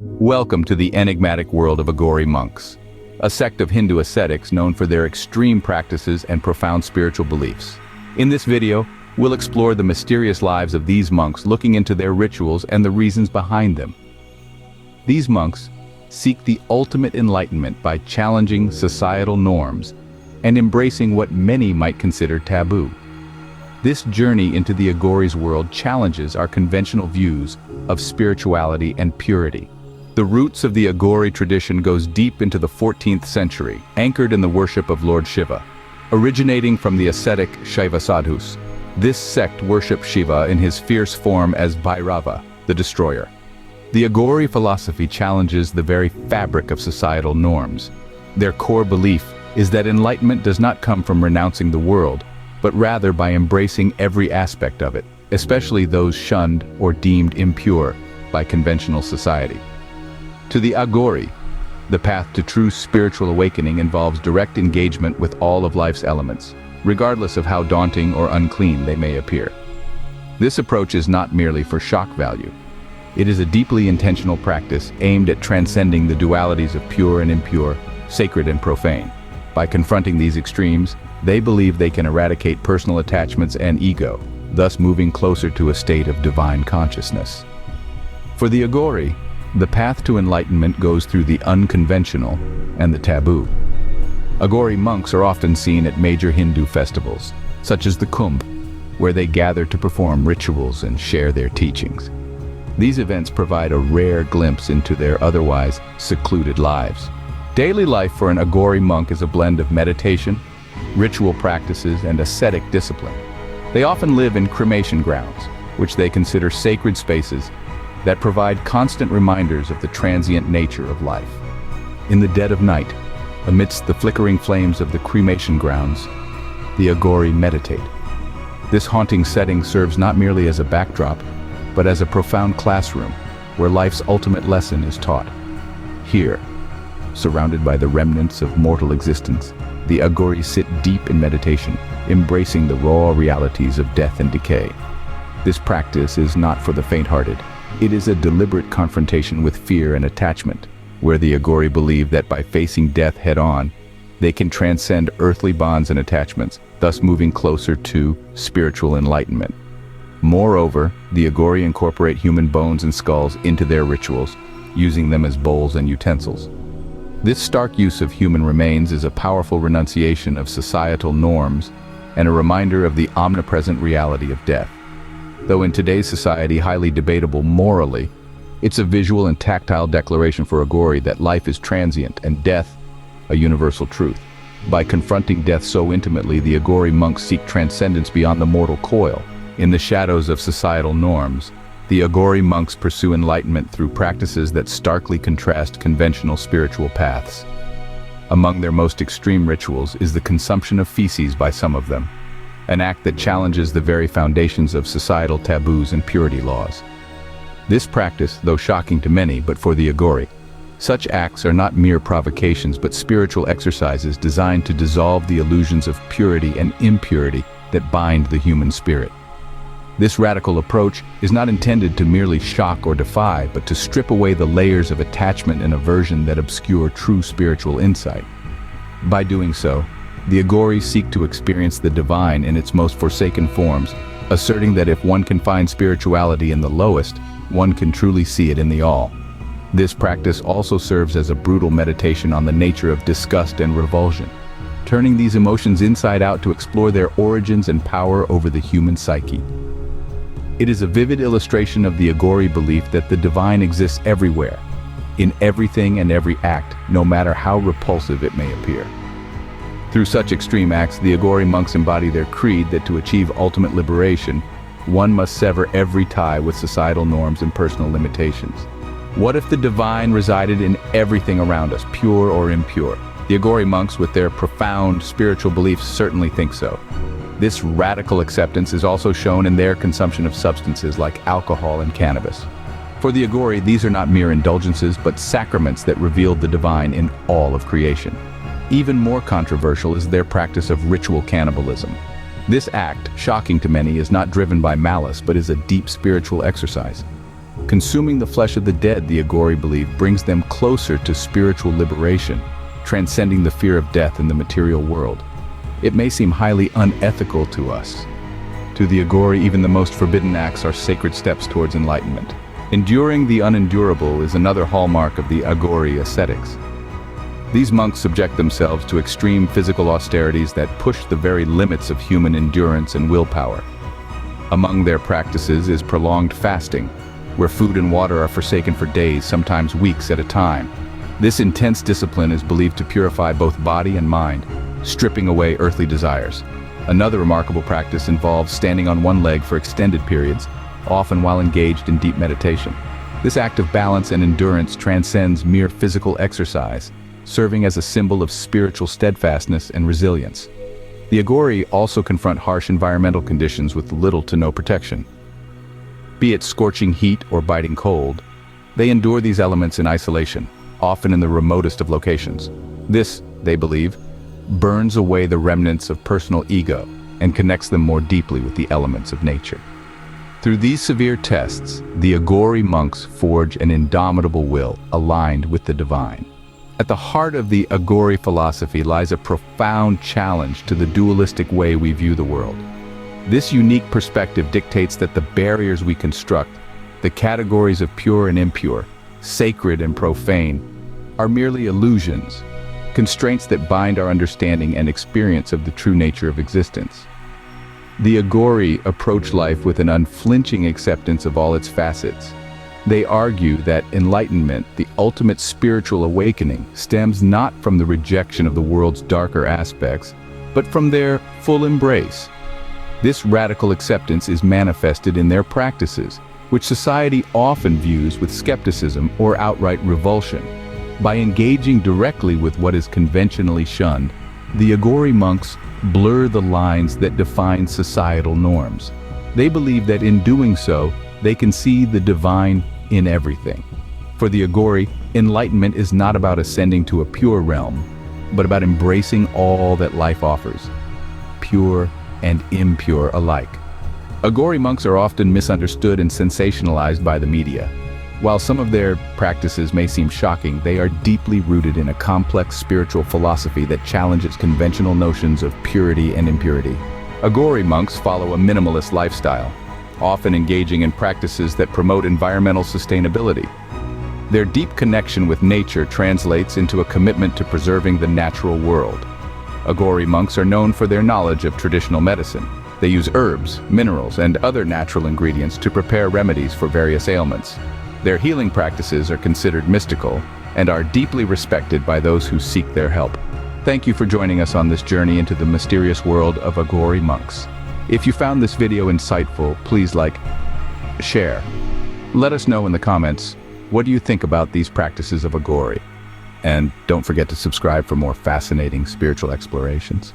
Welcome to the enigmatic world of Agori monks, a sect of Hindu ascetics known for their extreme practices and profound spiritual beliefs. In this video, we'll explore the mysterious lives of these monks, looking into their rituals and the reasons behind them. These monks seek the ultimate enlightenment by challenging societal norms and embracing what many might consider taboo. This journey into the Agori's world challenges our conventional views of spirituality and purity. The roots of the Agori tradition goes deep into the 14th century, anchored in the worship of Lord Shiva. Originating from the ascetic Shaiva sadhus, this sect worshipped Shiva in his fierce form as Bhairava, the destroyer. The Agori philosophy challenges the very fabric of societal norms. Their core belief is that enlightenment does not come from renouncing the world, but rather by embracing every aspect of it, especially those shunned or deemed impure by conventional society. To the Agori, the path to true spiritual awakening involves direct engagement with all of life's elements, regardless of how daunting or unclean they may appear. This approach is not merely for shock value. It is a deeply intentional practice aimed at transcending the dualities of pure and impure, sacred and profane. By confronting these extremes, they believe they can eradicate personal attachments and ego, thus moving closer to a state of divine consciousness. For the Agori, the path to enlightenment goes through the unconventional and the taboo. Agori monks are often seen at major Hindu festivals, such as the Kumbh, where they gather to perform rituals and share their teachings. These events provide a rare glimpse into their otherwise secluded lives. Daily life for an Agori monk is a blend of meditation, ritual practices, and ascetic discipline. They often live in cremation grounds, which they consider sacred spaces that provide constant reminders of the transient nature of life. In the dead of night, amidst the flickering flames of the cremation grounds, the Agori meditate. This haunting setting serves not merely as a backdrop, but as a profound classroom where life's ultimate lesson is taught. Here, surrounded by the remnants of mortal existence, the Agori sit deep in meditation, embracing the raw realities of death and decay. This practice is not for the faint-hearted. It is a deliberate confrontation with fear and attachment, where the Agori believe that by facing death head-on, they can transcend earthly bonds and attachments, thus moving closer to spiritual enlightenment. Moreover, the Agori incorporate human bones and skulls into their rituals, using them as bowls and utensils. This stark use of human remains is a powerful renunciation of societal norms and a reminder of the omnipresent reality of death. Though in today's society highly debatable morally, it's a visual and tactile declaration for Agori that life is transient and death a universal truth. By confronting death so intimately, the Agori monks seek transcendence beyond the mortal coil. In the shadows of societal norms, the Agori monks pursue enlightenment through practices that starkly contrast conventional spiritual paths. Among their most extreme rituals is the consumption of feces by some of them, an act that challenges the very foundations of societal taboos and purity laws. This practice, though shocking to many, but for the Agori, such acts are not mere provocations but spiritual exercises designed to dissolve the illusions of purity and impurity that bind the human spirit. This radical approach is not intended to merely shock or defy, but to strip away the layers of attachment and aversion that obscure true spiritual insight. By doing so, the Agori seek to experience the divine in its most forsaken forms, asserting that if one can find spirituality in the lowest, one can truly see it in the all. This practice also serves as a brutal meditation on the nature of disgust and revulsion, turning these emotions inside out to explore their origins and power over the human psyche. It is a vivid illustration of the Agori belief that the divine exists everywhere, in everything and every act, no matter how repulsive it may appear. Through such extreme acts, the Agori monks embody their creed that to achieve ultimate liberation, one must sever every tie with societal norms and personal limitations. What if the divine resided in everything around us, pure or impure? The Agori monks, with their profound spiritual beliefs, certainly think so. This radical acceptance is also shown in their consumption of substances like alcohol and cannabis. For the Agori, these are not mere indulgences, but sacraments that reveal the divine in all of creation. Even more controversial is their practice of ritual cannibalism. This act, shocking to many, is not driven by malice, but is a deep spiritual exercise. Consuming the flesh of the dead, the Agori believe, brings them closer to spiritual liberation, transcending the fear of death in the material world. It may seem highly unethical to us. To the Agori, even the most forbidden acts are sacred steps towards enlightenment. Enduring the unendurable is another hallmark of the Agori ascetics. These monks subject themselves to extreme physical austerities that push the very limits of human endurance and willpower. Among their practices is prolonged fasting, where food and water are forsaken for days, sometimes weeks at a time. This intense discipline is believed to purify both body and mind, stripping away earthly desires. Another remarkable practice involves standing on one leg for extended periods, often while engaged in deep meditation. This act of balance and endurance transcends mere physical exercise, serving as a symbol of spiritual steadfastness and resilience. The Agori also confront harsh environmental conditions with little to no protection. Be it scorching heat or biting cold, they endure these elements in isolation, often in the remotest of locations. This, they believe, burns away the remnants of personal ego and connects them more deeply with the elements of nature. Through these severe tests, the Agori monks forge an indomitable will aligned with the divine. At the heart of the Agori philosophy lies a profound challenge to the dualistic way we view the world. This unique perspective dictates that the barriers we construct, the categories of pure and impure, sacred and profane, are merely illusions, constraints that bind our understanding and experience of the true nature of existence. The Agori approach life with an unflinching acceptance of all its facets. They argue that enlightenment, the ultimate spiritual awakening, stems not from the rejection of the world's darker aspects, but from their full embrace. This radical acceptance is manifested in their practices, which society often views with skepticism or outright revulsion. By engaging directly with what is conventionally shunned, the Agori monks blur the lines that define societal norms. They believe that in doing so, they can see the divine in everything. For the Agori, enlightenment is not about ascending to a pure realm, but about embracing all that life offers, pure and impure alike. Agori monks are often misunderstood and sensationalized by the media. While some of their practices may seem shocking, they are deeply rooted in a complex spiritual philosophy that challenges conventional notions of purity and impurity. Agori monks follow a minimalist lifestyle, often engaging in practices that promote environmental sustainability. Their deep connection with nature translates into a commitment to preserving the natural world. Agori monks are known for their knowledge of traditional medicine. They use herbs, minerals, and other natural ingredients to prepare remedies for various ailments. Their healing practices are considered mystical and are deeply respected by those who seek their help. Thank you for joining us on this journey into the mysterious world of Agori monks. If you found this video insightful, please share. Let us know in the comments, what do you think about these practices of Agori? And don't forget to subscribe for more fascinating spiritual explorations.